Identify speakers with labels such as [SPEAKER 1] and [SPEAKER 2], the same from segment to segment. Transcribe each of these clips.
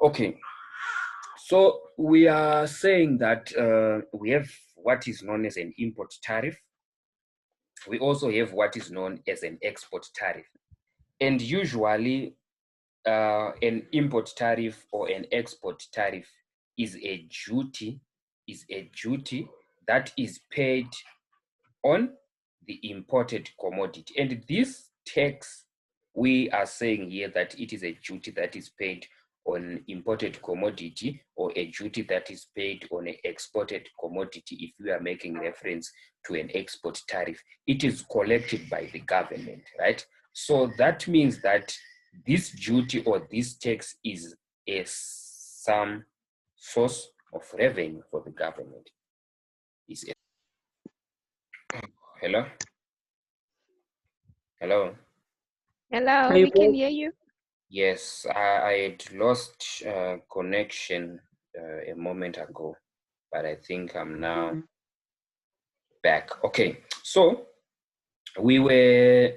[SPEAKER 1] Okay, so we are saying that we have what is known as an import tariff. We also have what is known as an export tariff. And usually an import tariff or an export tariff is a duty that is paid on the imported commodity. And this tax, we are saying here that it is a duty that is paid on imported commodity or a duty that is paid on an exported commodity. If we are making reference to an export tariff, it is collected by the government, right? So that means that this duty or this tax is some source of revenue for the government. Hello? Hello?
[SPEAKER 2] Hello, we can hear you.
[SPEAKER 1] Yes, I had lost connection a moment ago, but I think I'm now back. Okay, so we were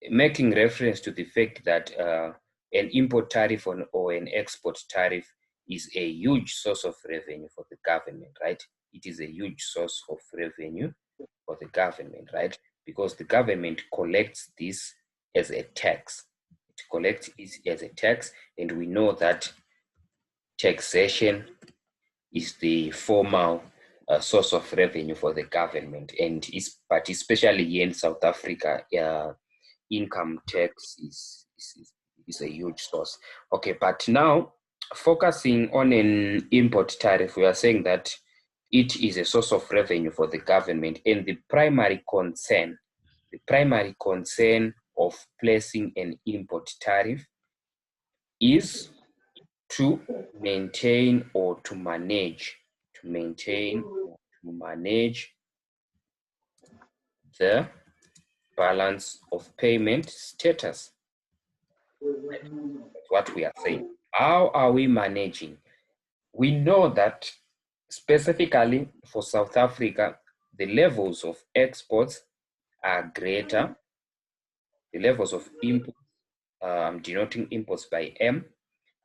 [SPEAKER 1] making reference to the fact that an import tariff or an export tariff is a huge source of revenue for the government, right? It is a huge source of revenue for the government, right? Because the government collects this as a tax. It collects it as a tax, and we know that taxation is the formal source of revenue for the government, but especially here in South Africa, income tax is a huge source. Okay, but now focusing on an import tariff, we are saying that it is a source of revenue for the government, and the primary concern of placing an import tariff is to maintain or to manage the balance of payment status. That's what we are saying. How are we managing? We know that specifically for South Africa, the levels of exports are greater. The levels of imports, I'm denoting imports by M,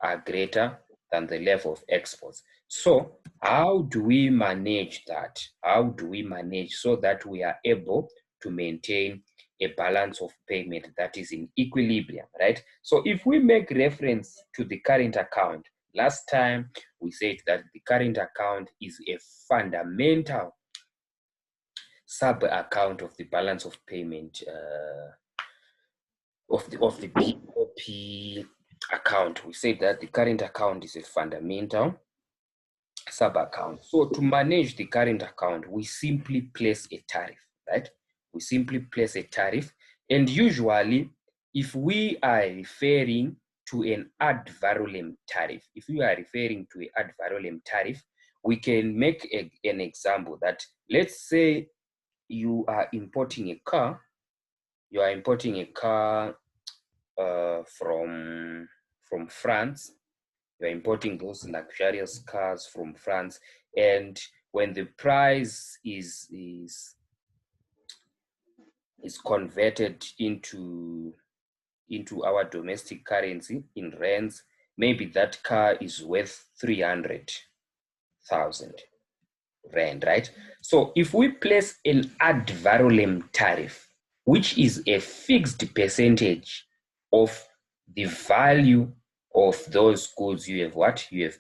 [SPEAKER 1] are greater than the level of exports. So how do we manage that? How do we manage so that we are able to maintain a balance of payment that is in equilibrium, right? So if we make reference to the current account, last time we said that the current account is a fundamental sub-account of the balance of payment of the BOP account. We said that the current account is a fundamental sub-account. So to manage the current account, we simply place a tariff, right? We simply place a tariff, and usually if we are referring to an ad valorem tariff, we can make an example that, let's say you are importing a car from France. You're importing those luxurious cars from France, and when the price is converted into our domestic currency in rands, maybe that car is worth 300,000 rand, right? So if we place an ad valorem tariff, which is a fixed percentage of the value of those goods you have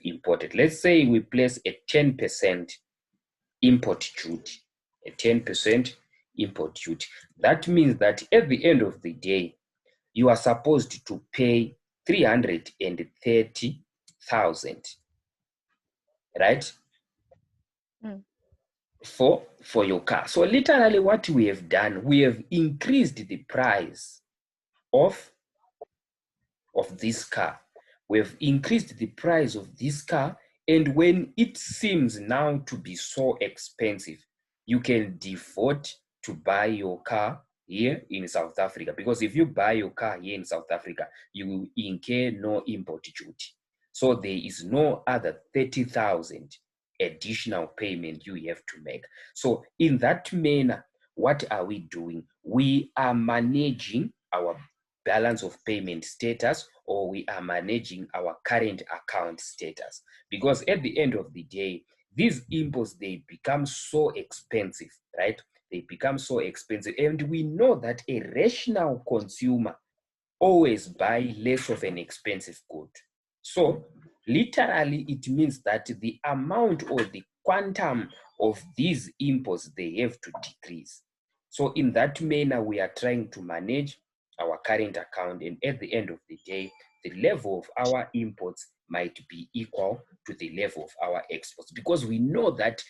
[SPEAKER 1] imported. Let's say we place a 10% import duty, That means that at the end of the day, you are supposed to pay 330,000, right? For your car. So literally what we have done, we have increased the price of this car. We have increased the price of this car, and when it seems now to be so expensive, you can default to buy your car here in South Africa, because if you buy your car here in South Africa, you incur no import duty. So there is no other 30,000 additional payment you have to make. So in that manner, what are we doing? We are managing our balance of payment status, or we are managing our current account status. Because at the end of the day, these imports, they become so expensive, right? They become so expensive. And we know that a rational consumer always buy less of an expensive good. So literally, it means that the amount or the quantum of these imports, they have to decrease. So in that manner, we are trying to manage our current account, and at the end of the day, the level of our imports might be equal to the level of our exports, because we know that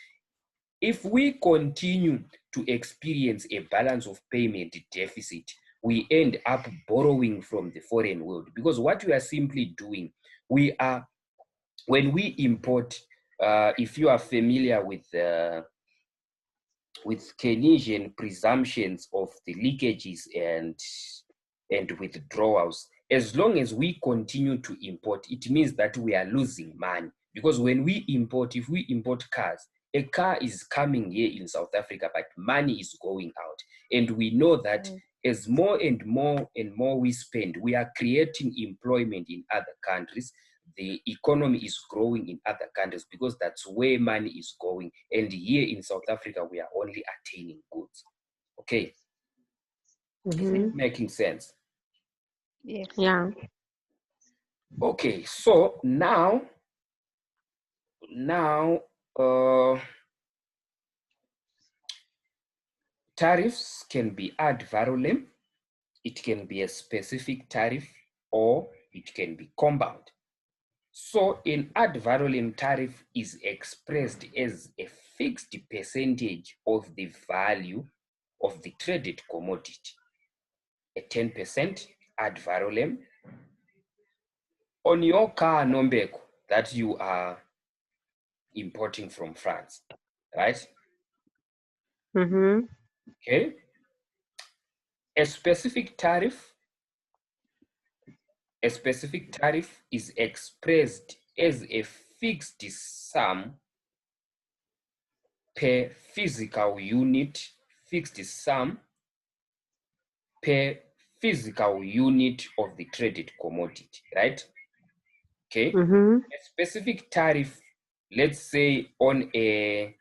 [SPEAKER 1] if we continue to experience a balance of payment deficit, we end up borrowing from the foreign world. Because what we are simply doing, when we import, if you are familiar with Keynesian presumptions of the leakages and withdrawals, as long as we continue to import, it means that we are losing money. Because when we import, if we import cars, a car is coming here in South Africa, but money is going out. And we know that as more and more and more we spend, we are creating employment in other countries. The economy is growing in other countries, because that's where money is going. And here in South Africa, we are only attaining goods. Okay. Is it making sense?
[SPEAKER 2] Yes.
[SPEAKER 3] Yeah.
[SPEAKER 1] Okay, so now tariffs can be ad valorem, it can be a specific tariff, or it can be compound. So an ad valorem tariff is expressed as a fixed percentage of the value of the traded commodity, a 10% ad valorem on your car Nombeko that you are importing from France, right? Okay. A specific tariff is expressed as a fixed sum per physical unit, per physical unit of the traded commodity, right? Okay. A specific tariff, let's say on a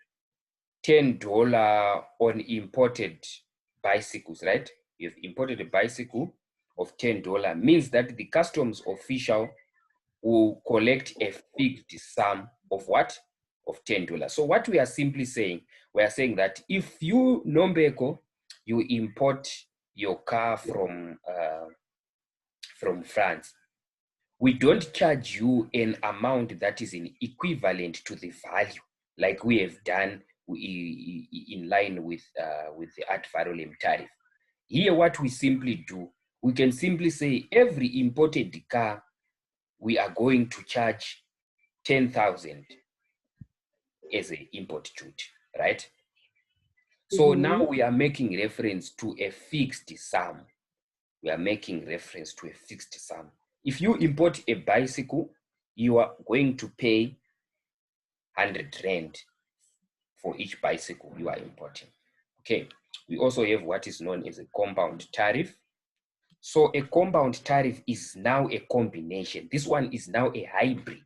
[SPEAKER 1] $10 on imported bicycles, right? You've imported a bicycle of $10, means that the customs official will collect a fixed sum of what? Of $10. So what we are simply saying, we are saying that if you, Nombeko, you import your car from France, we don't charge you an amount that is equivalent to the value, like we have done in line with the ad valorem tariff. Here, what we simply do, we can simply say every imported car, we are going to charge 10,000 as an import duty, right? So now we are making reference to a fixed sum. We are making reference to a fixed sum. If you import a bicycle, you are going to pay 100 Rand for each bicycle you are importing. Okay, we also have what is known as a compound tariff. So a compound tariff is now a combination. This one is now a hybrid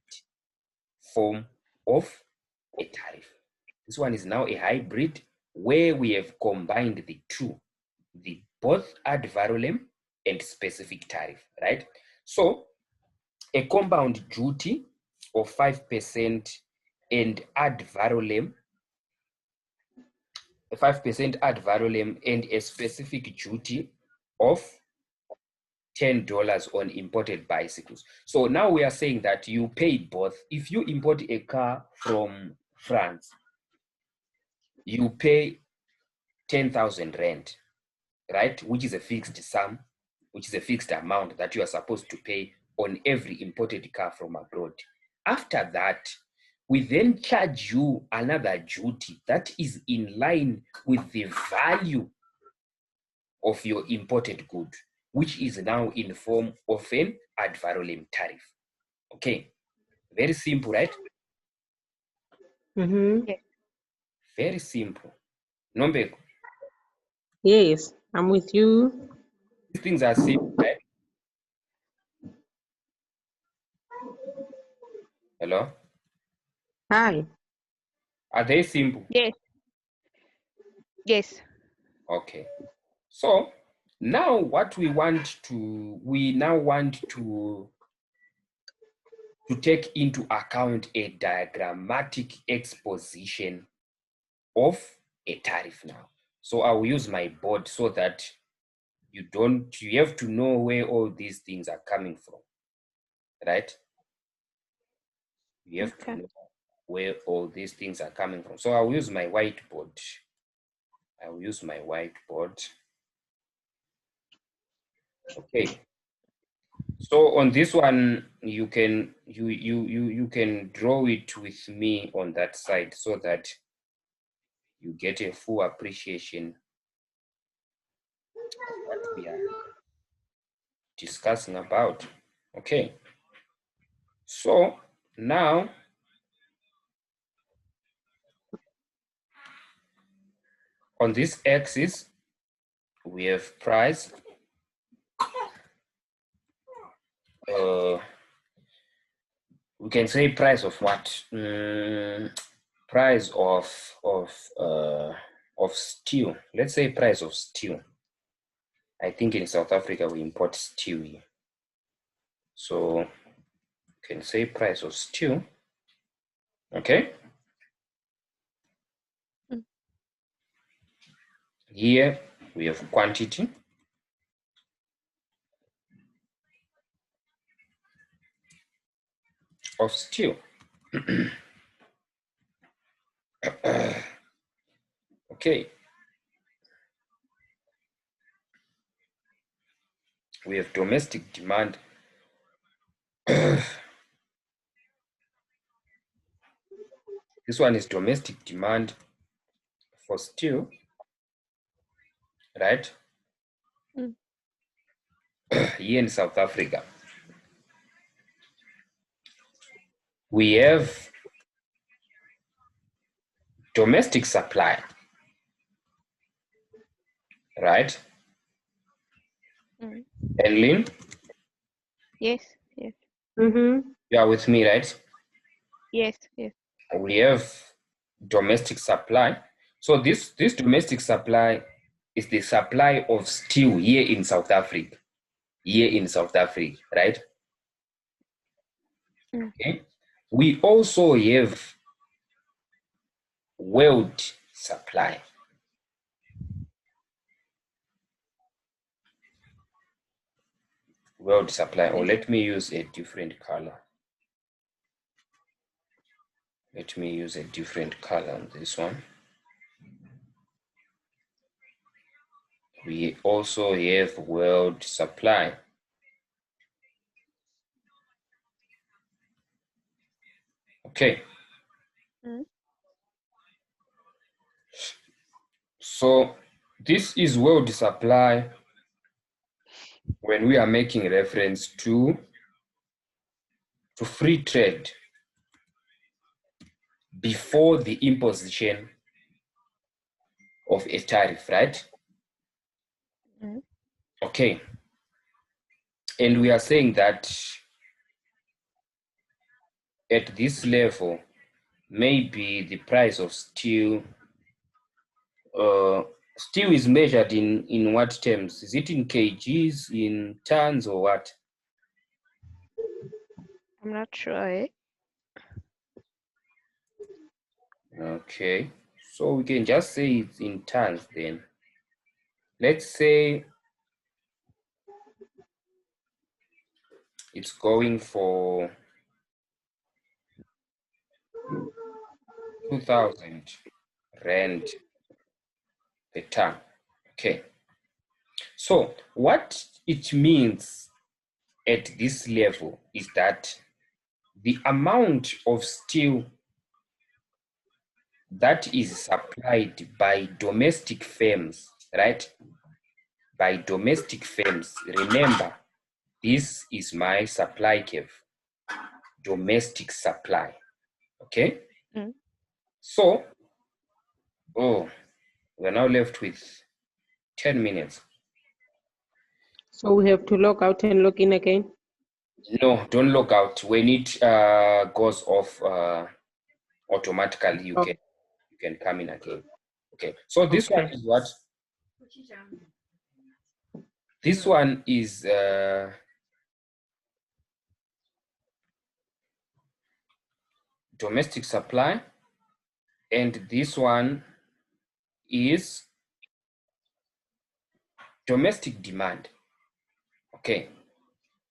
[SPEAKER 1] form of a tariff. This one is now a hybrid where we have combined the two, the both ad valorem and specific tariff, right? So a compound duty of 5% and ad valorem, a 5% ad valorem and a specific duty of $10 on imported bicycles. So now we are saying that you pay both. If you import a car from France, you pay 10,000 Rand, right? Which is a fixed sum, which is a fixed amount that you are supposed to pay on every imported car from abroad. After that, we then charge you another duty that is in line with the value of your imported good, which is now in form of an ad valorem tariff. Okay, very simple, right?
[SPEAKER 2] Yes.
[SPEAKER 1] Very simple. Nombeko.
[SPEAKER 3] Yes, I'm with you.
[SPEAKER 1] These things are simple, right? Hello?
[SPEAKER 3] Hi.
[SPEAKER 1] Are they simple?
[SPEAKER 2] Yes. Yes.
[SPEAKER 1] Okay. So now what we now want to take into account a diagrammatic exposition of a tariff now. So I will use my board so that you have to know where all these things are coming from, right? You have to know where all these things are coming from. So I'll use my whiteboard. I will use my whiteboard. Okay. So on this one, you can draw it with me on that side so that you get a full appreciation of what we are discussing about. Okay. So now on this axis, we have price. We can say price of what? Price of steel. Let's say price of steel. I think in South Africa we import steel here. So you can say price of steel. Okay. Here we have quantity. Of steel. Okay. We have domestic demand. This one is domestic demand for steel, right? Here in South Africa. We have domestic supply, right? And Lynn?
[SPEAKER 2] Yes. Yes.
[SPEAKER 3] Mm-hmm.
[SPEAKER 1] You are with me, right?
[SPEAKER 2] Yes. Yes.
[SPEAKER 1] We have domestic supply. So this domestic supply is the supply of steel here in South Africa. Here in South Africa, right? Okay. We also have world supply. World supply, or let me use a different color. Let me use a different color on this one. We also have world supply. Okay. So this is world supply when we are making reference to free trade before the imposition of a tariff, right? Okay. And we are saying that at this level, maybe the price of steel steel is measured in what terms? Is it in kgs, in tons, or what?
[SPEAKER 2] I'm not sure.
[SPEAKER 1] Okay, so we can just say it's in tons then. Let's say it's going for 2,000 rand per ton. Okay, so what it means at this level is that the amount of steel that is supplied by domestic firms, right? By domestic firms. Remember, this is my supply curve. Domestic supply. Okay? So, we're now left with 10 minutes.
[SPEAKER 3] So we have to log out and log in again?
[SPEAKER 1] No, don't log out. When it goes off automatically, you can come in again. Okay, so this one
[SPEAKER 3] Okay.
[SPEAKER 1] is what? This one is domestic supply, and this one is domestic demand. Okay,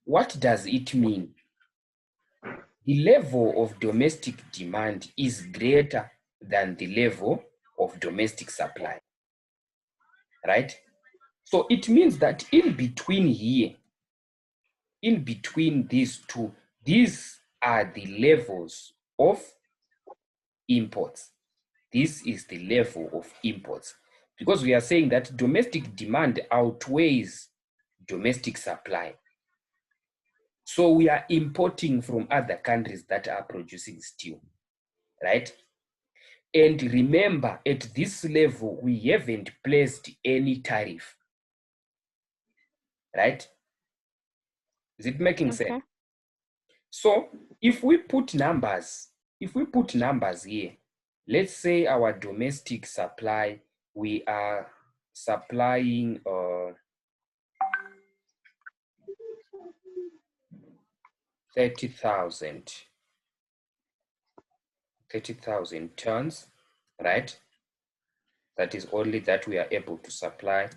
[SPEAKER 1] what does it mean? The level of domestic demand is greater than the level of domestic supply, right? So it means that in between here, in between these two, these are the levels of imports. This is the level of imports, because we are saying that domestic demand outweighs domestic supply. So we are importing from other countries that are producing steel, right? And remember, at this level, we haven't placed any tariff, right? Is it making sense? So if we put numbers here, let's say our domestic supply, we are supplying 30,000 tons, right? That is only that we are able to supply,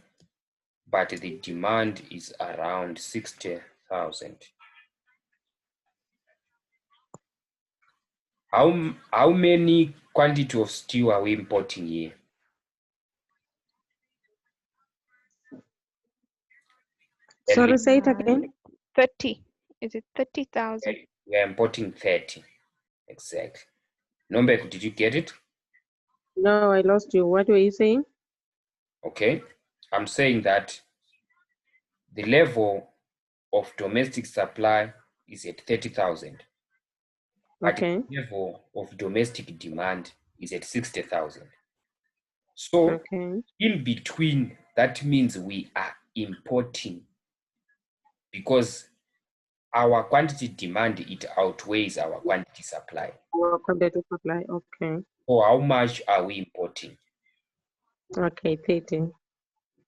[SPEAKER 1] but the demand is around 60,000. How many quantity of steel are we importing here?
[SPEAKER 3] Sorry, say it again.
[SPEAKER 2] 30. Is it 30,000?
[SPEAKER 1] We are importing 30. Exactly. Nombek, did you get it?
[SPEAKER 3] No, I lost you. What were you saying?
[SPEAKER 1] Okay. I'm saying that the level of domestic supply is at 30,000. But
[SPEAKER 3] Okay.
[SPEAKER 1] the level of domestic demand is at 60,000. So
[SPEAKER 3] Okay.
[SPEAKER 1] in between, that means we are importing, because our quantity demand, it outweighs our quantity supply.
[SPEAKER 3] Quantity supply. Okay.
[SPEAKER 1] So how much are we importing?
[SPEAKER 3] Okay, 30.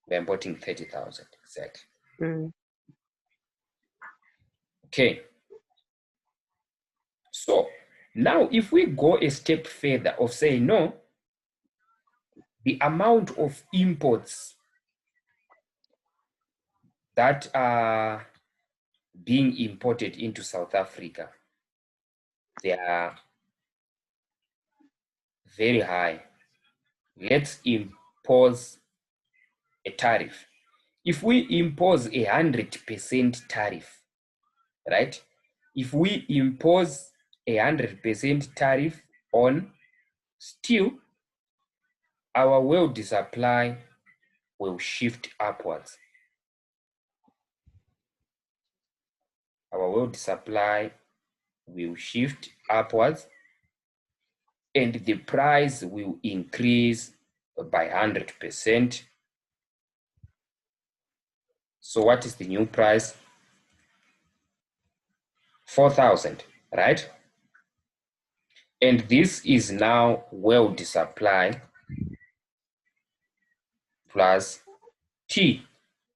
[SPEAKER 1] We're importing 30,000, exactly.
[SPEAKER 3] Mm.
[SPEAKER 1] Okay. So now if we go a step further of saying, no, the amount of imports that are being imported into South Africa, they are very high. Let's impose a tariff. If we impose 100% tariff, right? If we impose 100% tariff on steel, our world supply will shift upwards. Our world supply will shift upwards, and the price will increase by 100%. So what is the new price? 4,000, right? And this is now world supply plus T,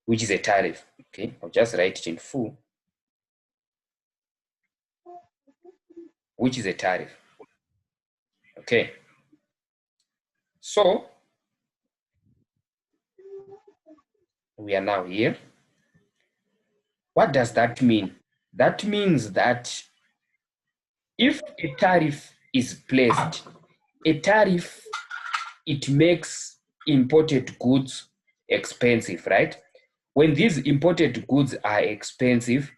[SPEAKER 1] which is a tariff. Okay, I'll just write it in full, which is a tariff. Okay, so we are now here. What does that mean? That means that if a tariff is placed, a tariff, it makes imported goods expensive, right? When these imported goods are expensive,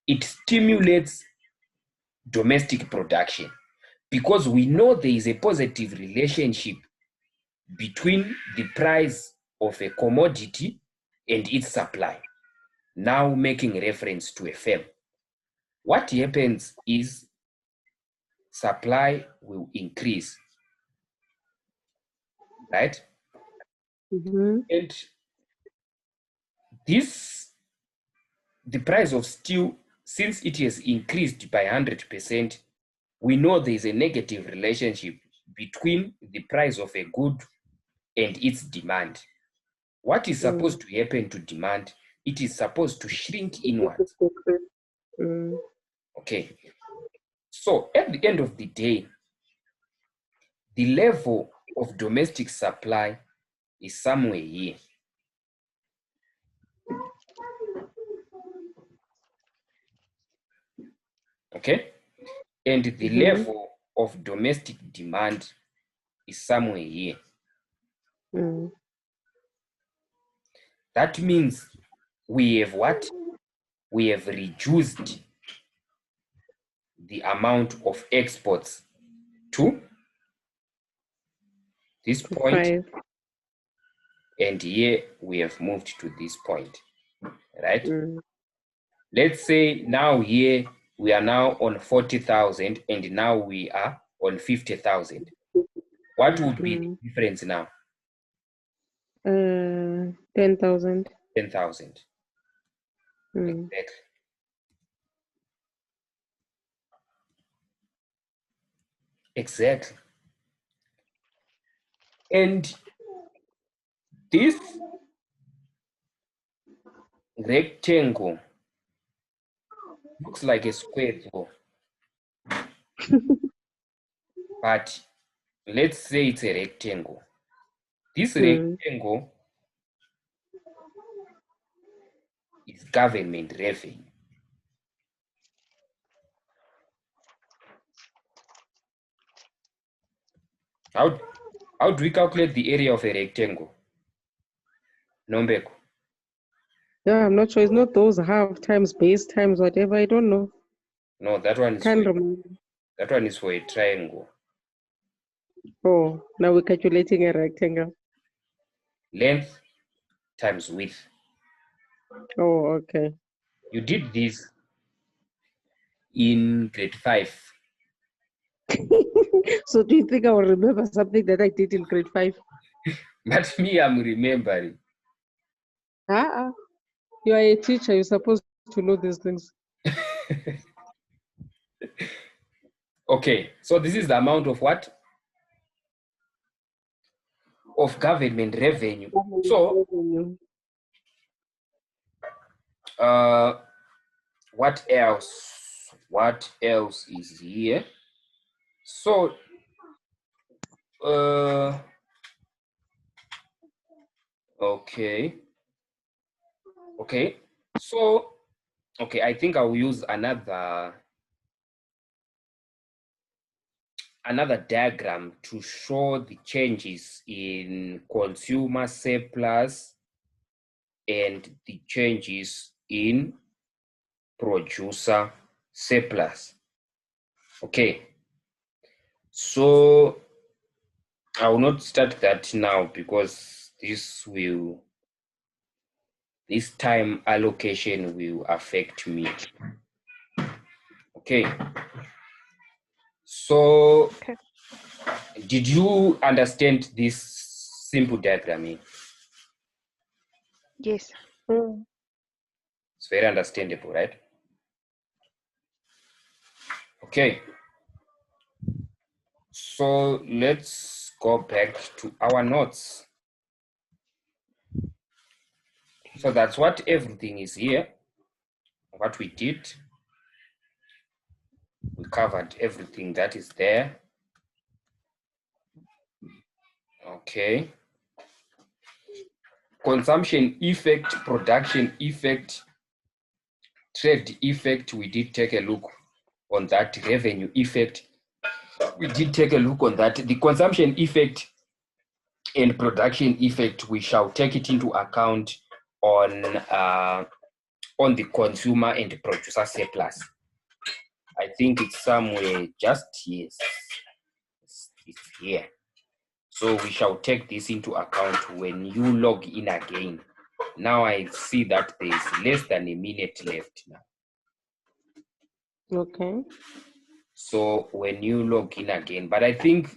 [SPEAKER 1] it stimulates domestic production, because we know there is a positive relationship between the price of a commodity and its supply. Now making reference to a firm, what happens is supply will increase, right?
[SPEAKER 3] Mm-hmm.
[SPEAKER 1] And this, the price of steel since it has increased by 100%, we know there is a negative relationship between the price of a good and its demand. What is supposed to happen to demand? It is supposed to shrink inwards. Okay. So at the end of the day, the level of domestic supply is somewhere here. Okay. And the level of domestic demand is somewhere here. That means we have what? We have reduced the amount of exports to this point, and here we have moved to this point, right? Let's say now here we are now on 40,000 and now we are on 50,000. What would be the difference now?
[SPEAKER 3] 10,000.
[SPEAKER 1] 10,000. Exactly. Exactly. And this rectangle looks like a square though. But let's say it's a rectangle. This rectangle is government revenue. How do we calculate the area of a rectangle? Nombeko.
[SPEAKER 3] Yeah, I'm not sure. It's not those half times base times whatever. I don't know.
[SPEAKER 1] No, that one is that one is for a triangle.
[SPEAKER 3] Oh, now we're calculating a rectangle.
[SPEAKER 1] Length times width.
[SPEAKER 3] Oh, okay.
[SPEAKER 1] You did this in grade 5.
[SPEAKER 3] So do you think I will remember something that I did in grade 5?
[SPEAKER 1] But me, I'm remembering.
[SPEAKER 3] You are a teacher. You're supposed to know these things.
[SPEAKER 1] Okay, so this is the amount of what? Of government revenue. So, what else? What else is here? So, okay. So, okay, I think I'll use another diagram to show the changes in consumer surplus and the changes in producer surplus. Okay, so I will not start that now because this time allocation will affect me. Okay, so did you understand this simple diagram?
[SPEAKER 2] Yes.
[SPEAKER 1] It's very understandable, right? Okay. So let's go back to our notes. So that's what everything is here. What we did, we covered everything that is there. Okay. Consumption effect, production effect, trade effect, we did take a look on that. Revenue effect, we did take a look on that. The consumption effect and production effect, we shall take it into account on the consumer and producer surplus. I think it's somewhere just here. It's here. So we shall take this into account when you log in again. Now I see that there's less than a minute left now.
[SPEAKER 3] Okay.
[SPEAKER 1] So when you log in again, but I think